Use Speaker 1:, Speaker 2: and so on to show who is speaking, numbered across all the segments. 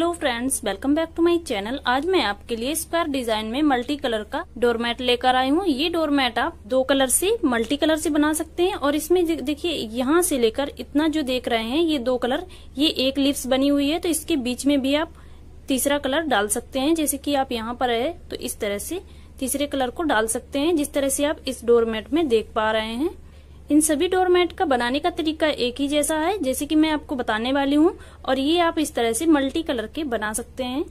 Speaker 1: Hello friends, welcome back to my channel. आज मैं आपके लिए स्क्वायर डिजाइन में मल्टी कलर का डोरमेट लेकर आई हूँ। ये डोरमेट आप दो कलर से मल्टी कलर से बना सकते हैं और इसमें देखिए यहाँ से लेकर इतना जो देख रहे हैं ये दो कलर, ये एक लीव्स बनी हुई है, तो इसके बीच में भी आप तीसरा कलर डाल सकते हैं। जैसे कि आप यहाँ पर है तो इस तरह से तीसरे कलर को डाल सकते हैं, जिस तरह से आप इस डोरमेट में देख पा रहे हैं। इन सभी डोरमेट का बनाने का तरीका एक ही जैसा है, जैसे कि मैं आपको बताने वाली हूँ। और ये आप इस तरह से मल्टी कलर के बना सकते हैं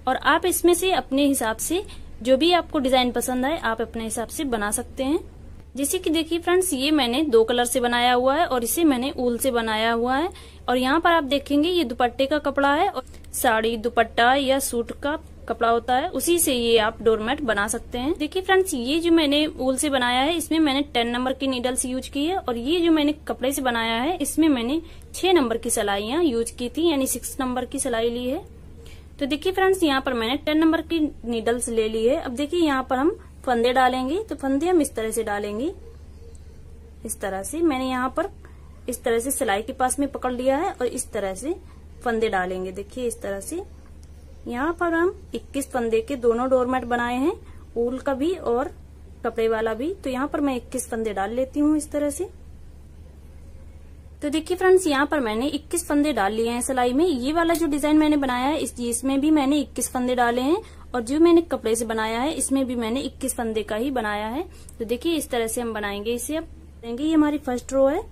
Speaker 1: और आप इसमें से अपने हिसाब से जो भी आपको डिजाइन पसंद आए आप अपने हिसाब से बना सकते हैं। जैसे कि देखिए फ्रेंड्स, ये मैंने दो कलर से बनाया हुआ है और इसे मैंने ऊल से बनाया हुआ है। और यहाँ पर आप देखेंगे ये दुपट्टे का कपड़ा है और साड़ी, दुपट्टा या सूट का कपड़ा होता है, उसी से ये आप डोरमेट बना सकते हैं। देखिए फ्रेंड्स, ये जो मैंने ऊल से बनाया है इसमें मैंने 10 नंबर की नीडल्स यूज की है और ये जो मैंने कपड़े से बनाया है इसमें मैंने 6 नंबर की सिलाइयां यूज की थी, यानी 6 नंबर की सिलाई ली है। तो देखिए फ्रेंड्स, यहाँ पर मैंने 10 नंबर की नीडल्स ले ली है। अब देखिए यहाँ पर हम फंदे डालेंगे, तो फंदे हम इस तरह से डालेंगे। इस तरह से मैंने यहाँ पर इस तरह से सिलाई के पास में पकड़ लिया है और इस तरह से फंदे डालेंगे। देखिए इस तरह से यहाँ पर हम 21 फंदे के दोनों डोरमेट बनाए हैं, ऊल का भी और कपड़े वाला भी। तो यहाँ पर मैं 21 फंदे डाल लेती हूँ इस तरह से। तो देखिए फ्रेंड्स, यहाँ पर मैंने 21 फंदे डाल लिए हैं सिलाई में। ये वाला जो डिजाइन मैंने बनाया है इसमें भी मैंने 21 फंदे डाले हैं और जो मैंने कपड़े से बनाया है इसमें भी मैंने 21 फंदे का ही बनाया है। तो देखिए इस तरह से हम बनाएंगे इसे। अब देंगे, ये हमारी फर्स्ट रो है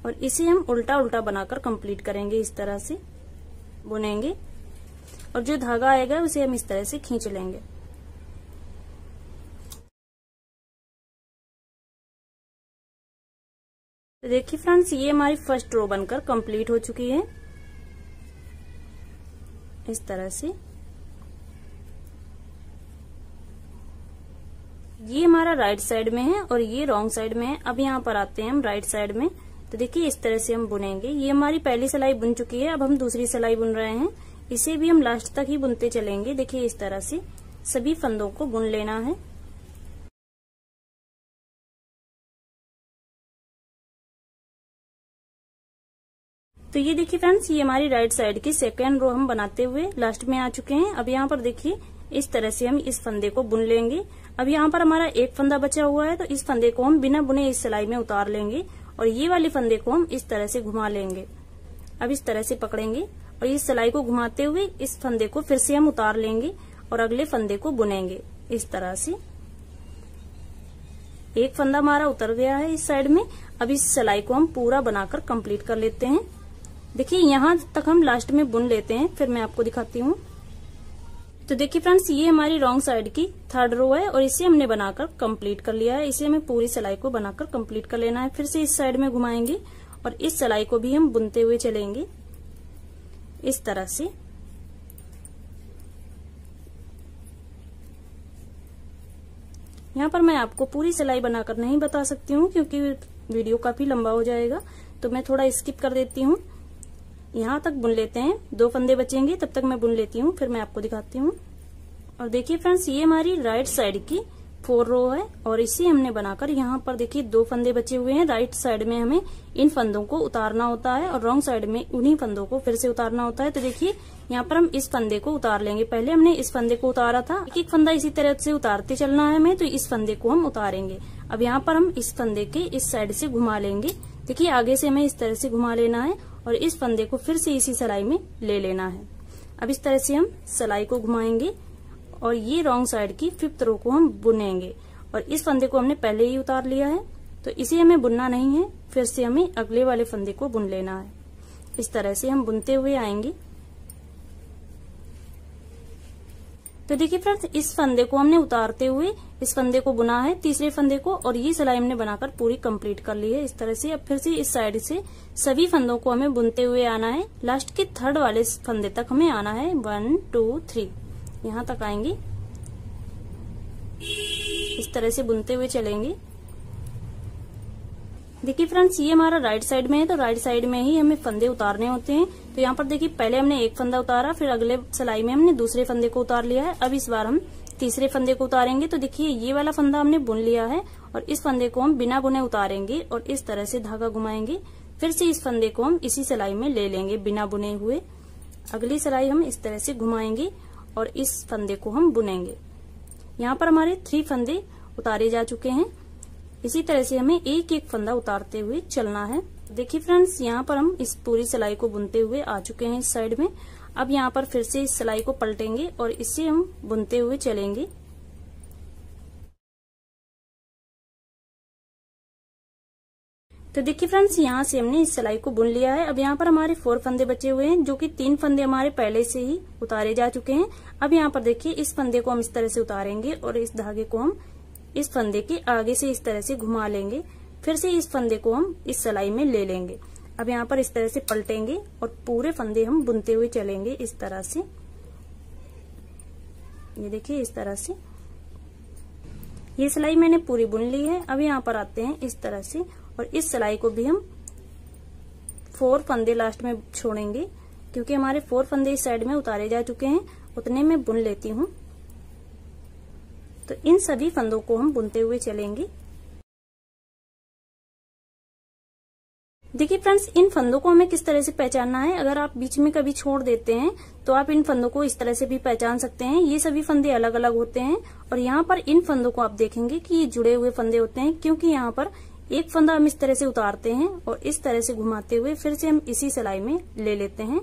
Speaker 1: और इसे हम उल्टा उल्टा बनाकर कंप्लीट करेंगे। इस तरह से बुनेंगे और जो धागा आएगा उसे हम इस तरह से खींच लेंगे। तो देखिए फ्रेंड्स, ये हमारी फर्स्ट रो बनकर कंप्लीट हो चुकी है इस तरह से। ये हमारा राइट साइड में है और ये रॉन्ग साइड में है। अब यहाँ पर आते हैं हम राइट साइड में। तो देखिए इस तरह से हम बुनेंगे। ये हमारी पहली सिलाई बुन चुकी है, अब हम दूसरी सिलाई बुन रहे हैं। इसे भी हम लास्ट तक ही बुनते चलेंगे। देखिए इस तरह से सभी फंदों को बुन लेना है। तो ये देखिए फ्रेंड्स, ये हमारी राइट साइड की सेकेंड रो हम बनाते हुए लास्ट में आ चुके हैं। अब यहाँ पर देखिए इस तरह से हम इस फंदे को बुन लेंगे। अब यहाँ पर हमारा एक फंदा बचा हुआ है, तो इस फंदे को हम बिना बुने इस सिलाई में उतार लेंगे और ये वाले फंदे को हम इस तरह से घुमा लेंगे। अब इस तरह से पकड़ेंगे और इस सिलाई को घुमाते हुए इस फंदे को फिर से हम उतार लेंगे और अगले फंदे को बुनेंगे इस तरह से। एक फंदा हमारा उतर गया है इस साइड में। अब इस सिलाई को हम पूरा बनाकर कंप्लीट कर लेते हैं। देखिए यहाँ तक हम लास्ट में बुन लेते हैं, फिर मैं आपको दिखाती हूँ। तो देखिए फ्रेंड्स, ये हमारी रॉन्ग साइड की थर्ड रो है और इसे हमने बनाकर कंप्लीट कर लिया है। इसे हमें पूरी सिलाई को बनाकर कंप्लीट कर लेना है। फिर से इस साइड में घुमाएंगे और इस सिलाई को भी हम बुनते हुए चलेंगे इस तरह से। यहाँ पर मैं आपको पूरी सिलाई बनाकर नहीं बता सकती हूँ क्योंकि वीडियो काफी लंबा हो जाएगा, तो मैं थोड़ा स्किप कर देती हूँ। यहाँ तक बुन लेते हैं, 2 फंदे बचेंगे, तब तक मैं बुन लेती हूँ, फिर मैं आपको दिखाती हूँ। और देखिए फ्रेंड्स, ये हमारी राइट साइड की 4 रो है और इसे हमने बनाकर यहाँ पर देखिए 2 फंदे बचे हुए हैं। राइट साइड में हमें इन फंदों को उतारना होता है और रॉन्ग साइड में उन्हीं फंदों को फिर से उतारना होता है। तो देखिए यहाँ पर हम इस फंदे को उतार लेंगे। पहले हमने इस फंदे को उतारा था, एक फंदा इसी तरह से उतारते चलना है हमें, तो इस फंदे को हम उतारेंगे। अब यहाँ पर हम इस फंदे के इस साइड से घुमा लेंगे। देखिए आगे से हमें इस तरह से घुमा लेना है और इस फंदे को फिर से इसी सिलाई में ले लेना है। अब इस तरह से हम सिलाई को घुमाएंगे और ये रॉन्ग साइड की 5th रो को हम बुनेंगे और इस फंदे को हमने पहले ही उतार लिया है, तो इसे हमें बुनना नहीं है, फिर से हमें अगले वाले फंदे को बुन लेना है। इस तरह से हम बुनते हुए आएंगे। तो देखिए फ्रेंड्स, इस फंदे को हमने उतारते हुए इस फंदे को बुना है, तीसरे फंदे को, और ये सिलाई हमने बनाकर पूरी कंप्लीट कर ली है इस तरह से। अब फिर से इस साइड से सभी फंदों को हमें बुनते हुए आना है। लास्ट के थर्ड वाले फंदे तक हमें आना है। 1 2 3 यहाँ तक आएंगे। इस तरह से बुनते हुए चलेंगे। देखिए फ्रेंड्स, ये हमारा राइट साइड में है, तो राइट साइड में ही हमें फंदे उतारने होते हैं। तो यहाँ पर देखिए पहले हमने एक फंदा उतारा, फिर अगले सिलाई में हमने दूसरे फंदे को उतार लिया है। अब इस बार हम तीसरे फंदे को उतारेंगे। तो देखिए ये वाला फंदा हमने बुन लिया है और इस फंदे को हम बिना बुने उतारेंगे और इस तरह से धागा घुमाएंगे। फिर से इस फंदे को हम इसी सिलाई में ले लेंगे बिना बुने हुए। अगली सिलाई हम इस तरह से घुमाएंगे और इस फंदे को हम बुनेंगे। यहाँ पर हमारे 3 फंदे उतारे जा चुके हैं। इसी तरह से हमें एक एक फंदा उतारते हुए चलना है। देखिए फ्रेंड्स, यहाँ पर हम इस पूरी सिलाई को बुनते हुए आ चुके हैं इस साइड में। अब यहाँ पर फिर से इस सिलाई को पलटेंगे और इसे हम बुनते हुए चलेंगे। तो देखिए फ्रेंड्स, यहाँ से हमने इस सिलाई को बुन लिया है। अब यहाँ पर हमारे 4 फंदे बचे हुए हैं, जो कि 3 फंदे हमारे पहले से ही उतारे जा चुके हैं। अब यहाँ पर देखिए इस फंदे को हम इस तरह से उतारेंगे और इस धागे को हम इस फंदे के आगे से इस तरह से घुमा लेंगे। फिर से इस फंदे को हम इस सिलाई में ले लेंगे। अब यहाँ पर इस तरह से पलटेंगे और पूरे फंदे हम बुनते हुए चलेंगे इस तरह से। ये देखिए इस तरह से ये सिलाई मैंने पूरी बुन ली है। अब यहाँ पर आते हैं इस तरह से और इस सिलाई को भी हम 4 फंदे लास्ट में छोड़ेंगे, क्योंकि हमारे 4 फंदे इस साइड में उतारे जा चुके हैं। उतने में बुन लेती हूँ। तो इन सभी फंदों को हम बुनते हुए चलेंगे। देखिए फ्रेंड्स, इन फंदों को हमें किस तरह से पहचानना है। अगर आप बीच में कभी छोड़ देते हैं तो आप इन फंदों को इस तरह से भी पहचान सकते हैं। ये सभी फंदे अलग अलग होते हैं और यहाँ पर इन फंदों को आप देखेंगे कि ये जुड़े हुए फंदे होते हैं, क्योंकि यहाँ पर एक फंदा हम इस तरह से उतारते हैं और इस तरह से घुमाते हुए फिर से हम इसी सिलाई में ले लेते हैं।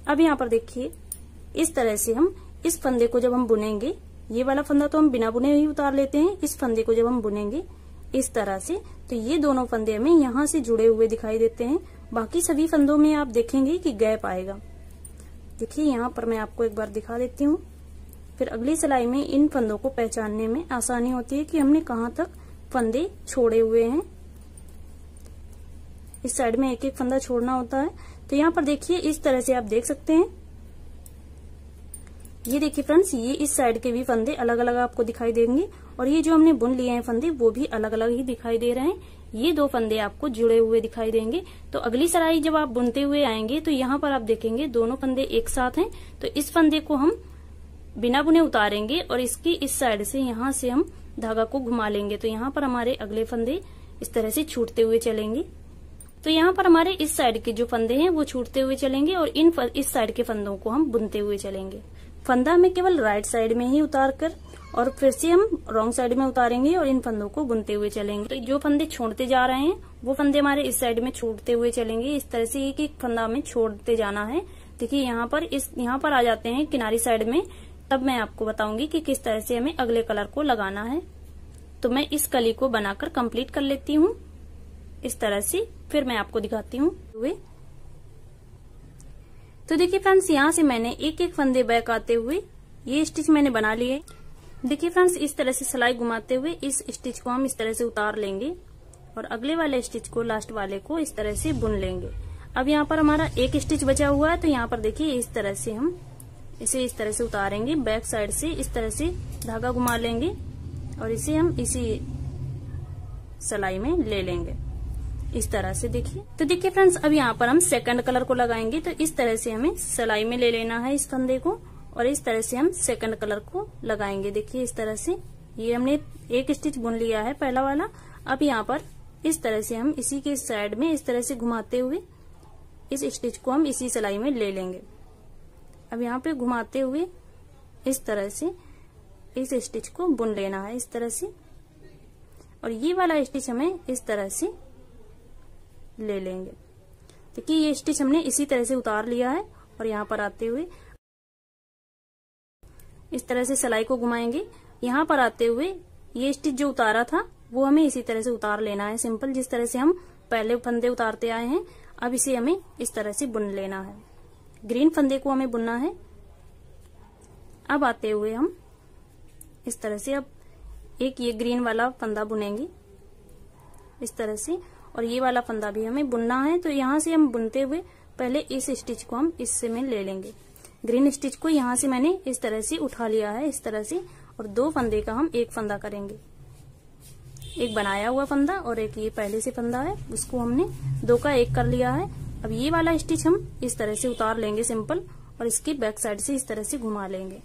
Speaker 1: अब यहाँ पर देखिए इस तरह से हम इस फंदे को जब हम बुनेंगे, ये वाला फंदा तो हम बिना बुने ही उतार लेते हैं। इस फंदे को जब हम बुनेंगे इस तरह से, तो ये दोनों फंदे हमें यहाँ से जुड़े हुए दिखाई देते हैं। बाकी सभी फंदों में आप देखेंगे कि गैप आएगा। देखिए यहाँ पर मैं आपको एक बार दिखा देती हूँ। फिर अगली सिलाई में इन फंदों को पहचानने में आसानी होती है कि हमने कहाँ तक फंदे छोड़े हुए हैं। इस साइड में एक एक फंदा छोड़ना होता है। तो यहाँ पर देखिए इस तरह से आप देख सकते हैं। ये देखिए फ्रेंड्स, ये इस साइड के भी फंदे अलग अलग आपको दिखाई देंगे और ये जो हमने बुन लिए हैं फंदे वो भी अलग अलग ही दिखाई दे रहे हैं। ये 2 फंदे आपको जुड़े हुए दिखाई देंगे। तो अगली सिलाई जब आप बुनते हुए आएंगे तो यहाँ पर आप देखेंगे दोनों फंदे एक साथ हैं। तो इस फंदे को हम बिना बुने उतारेंगे और इसकी इस साइड से यहाँ से हम धागा को घुमा लेंगे। तो यहाँ पर हमारे अगले फंदे इस तरह से छूटते हुए चलेंगे। तो यहाँ पर हमारे इस साइड के जो फंदे हैं वो छूटते हुए चलेंगे और इस साइड के फंदों को हम बुनते हुए चलेंगे। फंदा हमें केवल राइट साइड में ही उतार कर और फिर से हम रॉन्ग साइड में उतारेंगे और इन फंदों को बुनते हुए चलेंगे। तो जो फंदे छोड़ते जा रहे हैं वो फंदे हमारे इस साइड में छूटते हुए चलेंगे। इस तरह से एक एक फंदा हमें छोड़ते जाना है। देखिए यहाँ पर आ जाते हैं किनारी साइड में, तब मैं आपको बताऊंगी कि किस तरह से हमें अगले कलर को लगाना है। तो मैं इस कली को बनाकर कंप्लीट कर लेती हूँ इस तरह से, फिर मैं आपको दिखाती हूँ। तो देखिए फ्रेंड्स, यहाँ से मैंने एक एक फंदे बैक आते हुए ये स्टिच मैंने बना लिए। देखिए फ्रेंड्स, इस तरह से सिलाई घुमाते हुए इस स्टिच को हम इस तरह से उतार लेंगे और अगले वाले स्टिच को, लास्ट वाले को इस तरह से बुन लेंगे। अब यहाँ पर हमारा एक स्टिच बचा हुआ है, तो यहाँ पर देखिए इस तरह से हम इसे इस तरह से उतारेंगे। बैक साइड से इस तरह से धागा घुमा लेंगे और इसे हम इसी सिलाई में ले लेंगे इस तरह से। देखिए तो देखिए फ्रेंड्स, अब यहाँ पर हम सेकंड कलर को लगाएंगे। तो इस तरह से हमें सिलाई में ले लेना है इस फंदे को और इस तरह से हम सेकंड कलर को लगाएंगे। देखिए इस तरह से ये हमने एक स्टिच बुन लिया है पहला वाला। अब यहाँ पर इस तरह से हम इसी के साइड में इस तरह से घुमाते हुए इस स्टिच को हम इसी सिलाई में ले लेंगे। अब यहाँ पे घुमाते हुए इस तरह से इस स्टिच को बुन लेना है इस तरह से और ये वाला स्टिच हमें इस तरह से ले लेंगे। देखिए ये स्टिच हमने इसी तरह से उतार लिया है और यहाँ पर आते हुए इस तरह से सिलाई को घुमाएंगे। यहाँ पर आते हुए ये स्टिच जो उतारा था वो हमें इसी तरह से उतार लेना है, सिंपल जिस तरह से हम पहले फंदे उतारते आए हैं। अब इसे हमें इस तरह से बुन लेना है। ग्रीन फंदे को हमें बुनना है। अब आते हुए हम इस तरह से अब एक ये ग्रीन वाला फंदा बुनेंगे इस तरह से और ये वाला फंदा भी हमें बुनना है। तो यहाँ से हम बुनते हुए पहले इस स्टिच को हम इससे में ले लेंगे। ग्रीन स्टिच को यहाँ से मैंने इस तरह से उठा लिया है इस तरह से और 2 फंदे का हम एक फंदा करेंगे। एक बनाया हुआ फंदा और एक ये पहले से फंदा है, उसको हमने 2 का 1 कर लिया है। अब ये वाला स्टिच हम इस तरह से उतार लेंगे सिंपल और इसकी बैक साइड से इस तरह से घुमा लेंगे।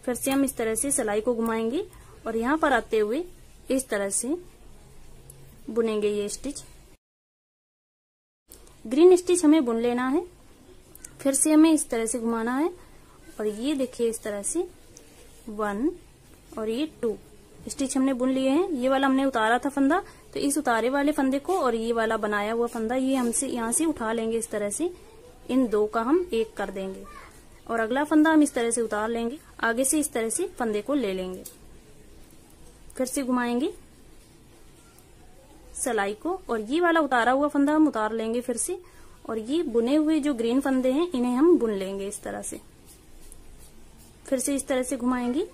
Speaker 1: फिर से हम इस तरह से सिलाई को घुमाएंगे और यहाँ पर आते हुए इस तरह से बुनेंगे ये स्टिच। ग्रीन स्टिच हमें बुन लेना है फिर से हमें इस तरह से घुमाना है और ये देखिए इस तरह से 1 और ये 2 स्टिच हमने बुन लिए हैं। ये वाला हमने उतारा था फंदा, तो इस उतारे वाले फंदे को और ये वाला बनाया हुआ फंदा ये हमसे यहाँ से उठा लेंगे। इस तरह से इन दो का हम एक कर देंगे और अगला फंदा हम इस तरह से उतार लेंगे। आगे से इस तरह से फंदे को ले लेंगे, फिर से घुमाएंगे सिलाई को और ये वाला उतारा हुआ फंदा हम उतार लेंगे फिर से, और ये बुने हुए जो ग्रीन फंदे हैं इन्हें हम बुन लेंगे इस तरह से। फिर से इस तरह से घुमाएंगे।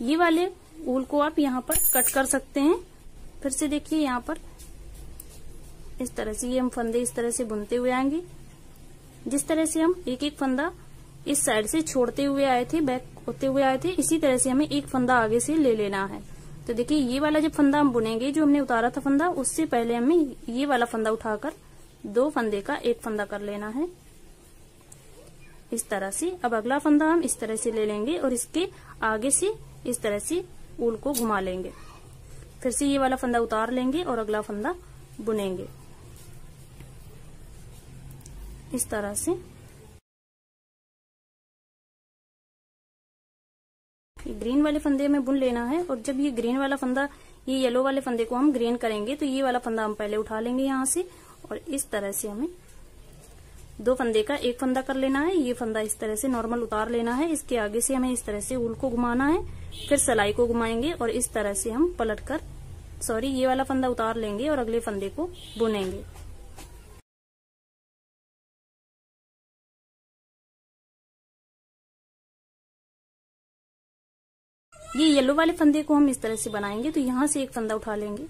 Speaker 1: ये वाले ऊल को आप यहाँ पर कट कर सकते हैं। फिर से देखिए यहाँ पर इस तरह से ये हम फंदे इस तरह से बुनते हुए आएंगे। जिस तरह से हम एक एक फंदा इस साइड से छोड़ते हुए आए थे, बैक होते हुए आए थे, इसी तरह से हमें एक फंदा आगे से ले लेना है। तो देखिए ये वाला जब फंदा हम बुनेंगे, जो हमने उतारा था फंदा, उससे पहले हमें ये वाला फंदा उठाकर दो फंदे का एक फंदा कर लेना है इस तरह से। अब अगला फंदा हम इस तरह से ले लेंगे और इसके आगे से इस तरह से ऊल को घुमा लेंगे। फिर से ये वाला फंदा उतार लेंगे और अगला फंदा बुनेंगे इस तरह से। ग्रीन वाले फंदे में बुन लेना है और जब ये ग्रीन वाला फंदा, ये येलो वाले फंदे को हम ग्रीन करेंगे, तो ये वाला फंदा हम पहले उठा लेंगे यहाँ से और इस तरह से हमें दो फंदे का एक फंदा कर लेना है। ये फंदा इस तरह से नॉर्मल उतार लेना है। इसके आगे से हमें इस तरह से ऊल को घुमाना है, फिर सिलाई को घुमाएंगे और इस तरह से हम पलटकर ये वाला फंदा उतार लेंगे और अगले फंदे को बुनेंगे। ये येलो वाले फंदे को हम इस तरह से बनाएंगे, तो यहाँ से एक फंदा उठा लेंगे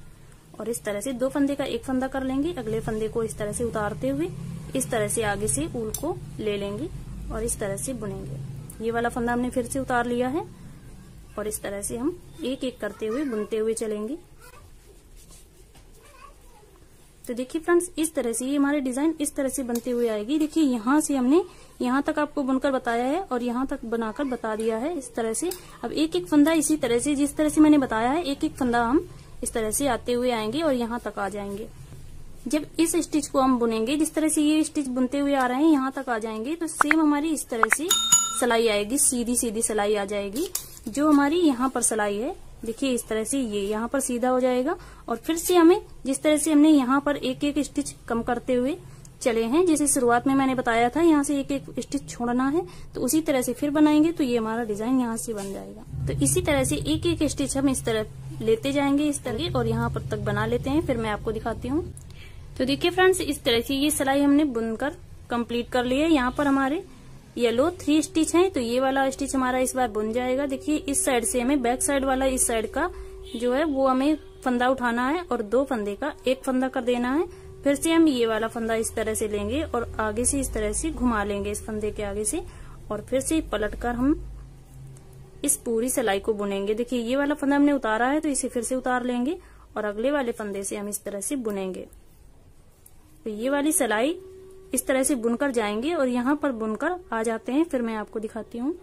Speaker 1: और इस तरह से दो फंदे का एक फंदा कर लेंगे। अगले फंदे को इस तरह से उतारते हुए इस तरह से आगे से ऊल को ले लेंगे और इस तरह से बुनेंगे। ये वाला फंदा हमने फिर से उतार लिया है और इस तरह से हम एक एक करते हुए बुनते हुए चलेंगे। तो देखिए फ्रेंड्स, इस तरह से ये हमारे डिजाइन इस तरह से बनते हुए आएगी। देखिए यहाँ से हमने यहाँ तक आपको बुनकर बताया है और यहाँ तक बनाकर बता दिया है इस तरह से। अब एक एक फंदा इसी तरह से, जिस तरह से मैंने बताया है, एक एक फंदा हम इस तरह से आते हुए आएंगे और यहाँ तक आ जाएंगे। जब इस स्टिच को हम बुनेंगे, जिस तरह से ये स्टिच बुनते हुए आ रहे हैं, यहाँ तक आ जाएंगे, तो सेम हमारी इस तरह से सिलाई आएगी, सीधी सीधी सिलाई आ जाएगी। जो हमारी यहाँ पर सिलाई है, देखिए इस तरह से ये यहाँ पर सीधा हो जाएगा और फिर से हमें जिस तरह से हमने यहाँ पर एक एक स्टिच कम करते हुए चले हैं, जैसे शुरुआत में मैंने बताया था, यहाँ से एक एक स्टिच छोड़ना है, तो उसी तरह से फिर बनाएंगे तो ये हमारा डिजाइन यहाँ से बन जाएगा। तो इसी तरह से एक एक स्टिच हम इस तरह लेते जाएंगे इस तरह और यहाँ पर तक बना लेते हैं। फिर मैं आपको दिखाती हूँ। तो देखिए फ्रेंड्स, इस तरह से ये सिलाई हमने बुनकर कंप्लीट कर ली है। यहाँ पर हमारे येलो 3 स्टिच हैं, तो ये वाला स्टिच हमारा इस बार बुन जाएगा। देखिए इस साइड से हमें बैक साइड वाला इस साइड का जो है वो हमें फंदा उठाना है और दो फंदे का एक फंदा कर देना है। फिर से हम ये वाला फंदा इस तरह से लेंगे और आगे से इस तरह से घुमा लेंगे इस फंदे के आगे से और फिर से पलटकर हम इस पूरी सिलाई को बुनेंगे। देखिए ये वाला फंदा हमने उतारा है, तो इसे फिर से उतार लेंगे और अगले वाले फंदे से हम इस तरह से बुनेंगे। तो ये वाली सिलाई इस तरह से बुनकर जाएंगे और यहाँ पर बुनकर आ जाते हैं। फिर मैं आपको दिखाती हूँ।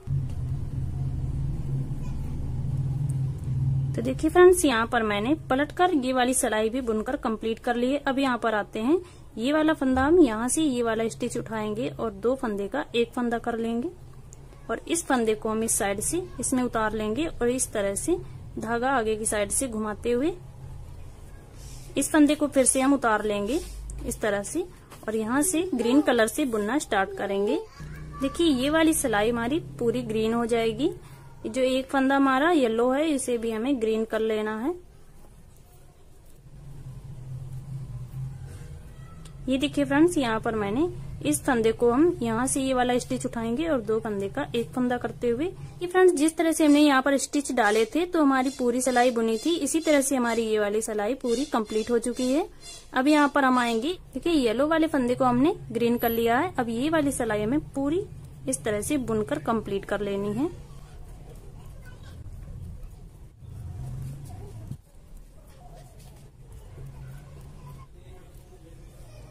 Speaker 1: तो देखिए फ्रेंड्स, यहाँ पर मैंने पलटकर ये वाली सिलाई भी बुनकर कंप्लीट कर ली है। अब यहाँ पर आते हैं, ये वाला फंदा हम यहाँ से ये वाला स्टिच उठाएंगे और दो फंदे का एक फंदा कर लेंगे और इस फंदे को हम इस साइड से इसमें उतार लेंगे और इस तरह से धागा आगे की साइड से घुमाते हुए इस फंदे को फिर से हम उतार लेंगे इस तरह से और यहाँ से ग्रीन कलर से बुनना स्टार्ट करेंगे। देखिए ये वाली सिलाई हमारी पूरी ग्रीन हो जाएगी। जो एक फंदा हमारा येलो है, इसे भी हमें ग्रीन कर लेना है। ये देखिए फ्रेंड्स, यहाँ पर मैंने इस फंदे को हम यहाँ से ये वाला स्टिच उठाएंगे और दो फंदे का एक फंदा करते हुए, ये फ्रेंड्स जिस तरह से हमने यहाँ पर स्टिच डाले थे तो हमारी पूरी सिलाई बुनी थी, इसी तरह से हमारी ये वाली सिलाई पूरी कंप्लीट हो चुकी है। अब यहाँ पर हम आएंगे, देखिए येलो वाले फंदे को हमने ग्रीन कर लिया है। अब ये वाली सिलाई हमें पूरी इस तरह से बुनकर कंप्लीट कर लेनी है।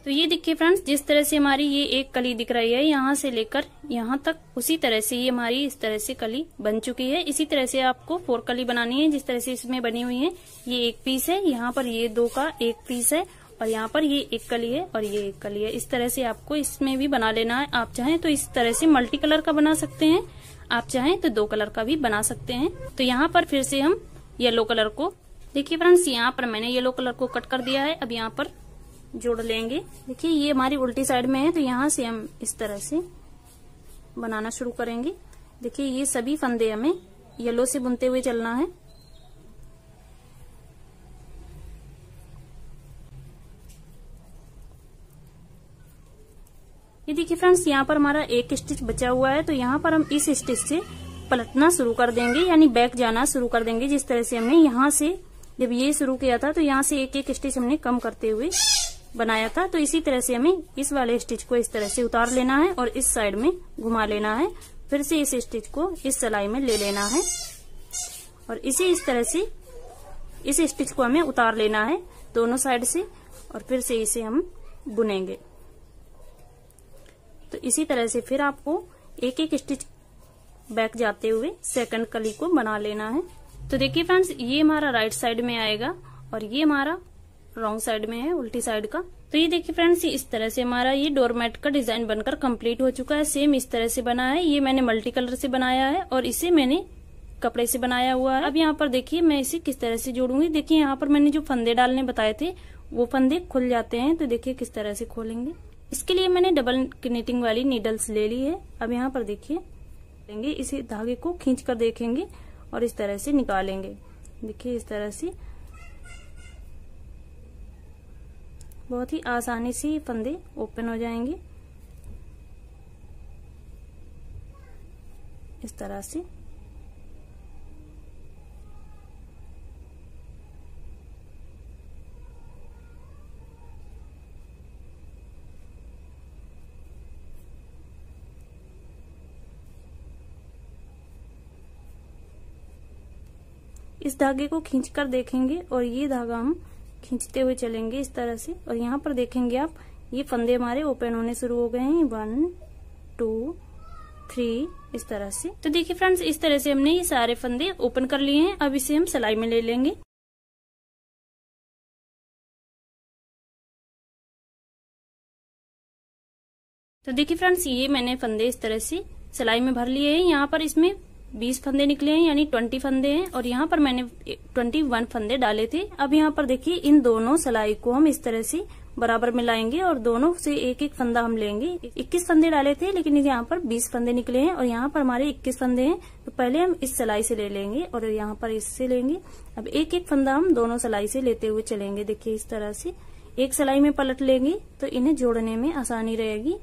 Speaker 1: तो ये देखिए फ्रेंड्स, जिस तरह से हमारी ये एक कली दिख रही है यहाँ से लेकर यहाँ तक, उसी तरह से ये हमारी इस तरह से कली बन चुकी है। इसी तरह से आपको 4 कली बनानी है जिस तरह से इसमें बनी हुई है। ये एक पीस है, यहाँ पर ये 2 का एक पीस है और यहाँ पर ये एक कली है और ये एक कली है। इस तरह से आपको इसमें भी बना लेना है। आप चाहें तो इस तरह से मल्टी कलर का बना सकते हैं, आप चाहें तो 2 कलर का भी बना सकते हैं। तो यहाँ पर फिर से हम येलो कलर को, देखिए फ्रेंड्स यहाँ पर मैंने येलो कलर को कट कर दिया है। अब यहाँ पर जोड़ लेंगे। देखिए ये हमारी उल्टी साइड में है, तो यहाँ से हम इस तरह से बनाना शुरू करेंगे। देखिए ये सभी फंदे हमें येलो से बुनते हुए चलना है। ये देखिए फ्रेंड्स यहाँ पर हमारा एक स्टिच बचा हुआ है, तो यहाँ पर हम इस स्टिच से पलटना शुरू कर देंगे, यानी बैक जाना शुरू कर देंगे। जिस तरह से हमने यहाँ से जब ये शुरू किया था तो यहाँ से एक एक स्टिच हमने कम करते हुए बनाया था, तो इसी तरह से हमें इस वाले स्टिच को इस तरह से उतार लेना है और इस साइड में घुमा लेना है। फिर से इस स्टिच को इस सिलाई में ले लेना है और इस तरह से इस स्टिच को हमें उतार लेना है दोनों साइड से और फिर से इसे हम बुनेंगे। तो इसी तरह से फिर आपको एक एक स्टिच बैक जाते हुए सेकंड कली को बना लेना है। तो देखिए फ्रेंड्स ये हमारा राइट साइड में आएगा और ये हमारा रॉन्ग साइड में है, उल्टी साइड का। तो ये देखिए फ्रेंड्स इस तरह से हमारा ये डोरमेट का डिजाइन बनकर कंप्लीट हो चुका है। सेम इस तरह से बना है। ये मैंने मल्टी कलर से बनाया है और इसे मैंने कपड़े से बनाया हुआ है। अब यहाँ पर देखिए मैं इसे किस तरह से जोड़ूंगी। देखिए यहाँ पर मैंने जो फंदे डालने बताए थे वो फंदे खुल जाते हैं, तो देखिए किस तरह से खोलेंगे। इसके लिए मैंने डबल निटिंग वाली नीडल्स ले ली है। अब यहाँ पर देखिए इसे धागे को खींच कर देखेंगे और इस तरह से निकालेंगे। देखिए इस तरह से बहुत ही आसानी से ये फंदे ओपन हो जाएंगे इस तरह से। इस धागे को खींचकर देखेंगे और ये धागा हम खींचते हुए चलेंगे इस तरह से। और यहाँ पर देखेंगे आप ये फंदे हमारे ओपन होने शुरू हो गए हैं, 1 2 3 इस तरह से। तो देखिए फ्रेंड्स इस तरह से हमने ये सारे फंदे ओपन कर लिए हैं। अब इसे हम सिलाई में ले लेंगे। तो देखिए फ्रेंड्स ये मैंने फंदे इस तरह से सिलाई में भर लिए हैं। यहाँ पर इसमें 20 फंदे निकले हैं, यानी 20 फंदे हैं और यहाँ पर मैंने 21 फंदे डाले थे। अब यहाँ पर देखिए इन दोनों सिलाई को हम इस तरह से बराबर मिलाएंगे और दोनों से एक एक फंदा हम लेंगे। 21 फंदे डाले थे लेकिन यहाँ पर 20 फंदे निकले हैं और यहाँ पर हमारे 21 फंदे हैं। तो पहले हम इस सिलाई से ले लेंगे और यहाँ पर इससे लेंगे। अब एक एक फंदा हम दोनों सिलाई से लेते हुए चलेंगे। देखिए इस तरह से एक सिलाई में पलट लेंगे तो इन्हें जोड़ने में आसानी रहेगी।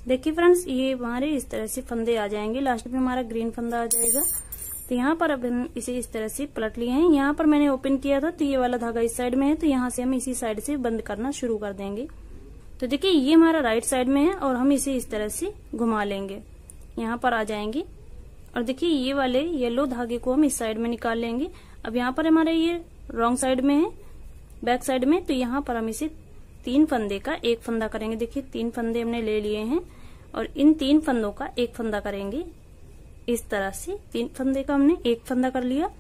Speaker 1: देखिए फ्रेंड्स ये हमारे इस तरह से फंदे आ जाएंगे। लास्ट में हमारा ग्रीन फंदा आ जाएगा। तो यहाँ पर अब हम इसे इस तरह से पलट लिए हैं। यहाँ पर मैंने ओपन किया था तो ये वाला धागा इस साइड में है, तो यहाँ से हम इसी साइड से बंद करना शुरू कर देंगे। तो देखिए ये हमारा राइट साइड में है और हम इसे इस तरह से घुमा लेंगे, यहाँ पर आ जाएंगे। और देखिए ये वाले येलो धागे को हम इस साइड में निकाल लेंगे। अब यहाँ पर हमारे ये रॉन्ग साइड में है, बैक साइड में, तो यहाँ पर हम इसे 3 फंदे का एक फंदा करेंगे। देखिए 3 फंदे हमने ले लिए हैं और इन 3 फंदों का एक फंदा करेंगे इस तरह से। 3 फंदे का हमने एक फंदा कर लिया।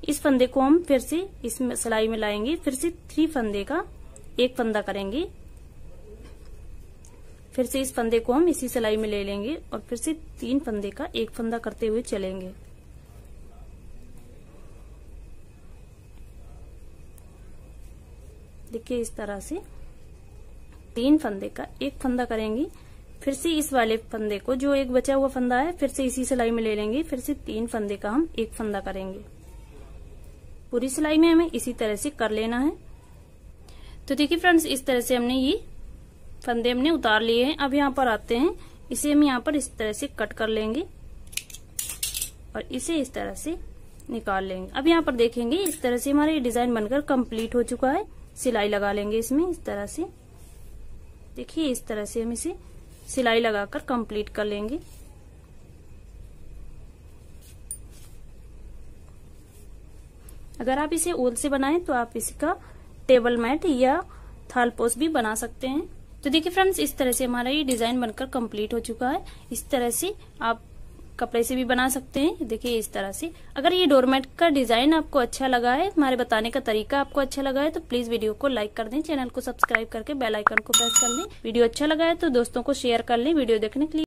Speaker 1: इस फंदे को हम फिर से इस सिलाई में लाएंगे, फिर से 3 फंदे का एक फंदा करेंगे। फिर से इस फंदे को हम इसी सिलाई में ले लेंगे और फिर से 3 फंदे का एक फंदा करते हुए चलेंगे। देखिए इस तरह से 3 फंदे का एक फंदा करेंगे। फिर से इस वाले फंदे को, जो एक बचा हुआ फंदा है, फिर से इसी सिलाई में ले लेंगे। फिर से 3 फंदे का हम एक फंदा करेंगे। पूरी सिलाई में हमें इसी तरह से कर लेना है। तो देखिए फ्रेंड्स इस तरह से हमने ये फंदे हमने उतार लिए हैं। अब यहाँ पर आते हैं, इसे हम यहाँ पर इस तरह से कट कर लेंगे और इसे इस तरह से निकाल लेंगे। अब यहाँ पर देखेंगे इस तरह से हमारा ये डिजाइन बनकर कंप्लीट हो चुका है। सिलाई लगा लेंगे इसमें इस तरह से। देखिए इस तरह से हम इसे सिलाई लगाकर कंप्लीट कर लेंगे। अगर आप इसे ऊल से बनाएं तो आप इसका टेबल मैट या थालपोस भी बना सकते हैं। तो देखिए फ्रेंड्स इस तरह से हमारा ये डिजाइन बनकर कंप्लीट हो चुका है। इस तरह से आप कपड़े से भी बना सकते हैं। देखिए इस तरह से। अगर ये डोरमेट का डिजाइन आपको अच्छा लगा है, हमारे बताने का तरीका आपको अच्छा लगा है, तो प्लीज वीडियो को लाइक कर दें, चैनल को सब्सक्राइब करके बेल आइकन को प्रेस कर लें। वीडियो अच्छा लगा है तो दोस्तों को शेयर कर लें। वीडियो देखने के लिए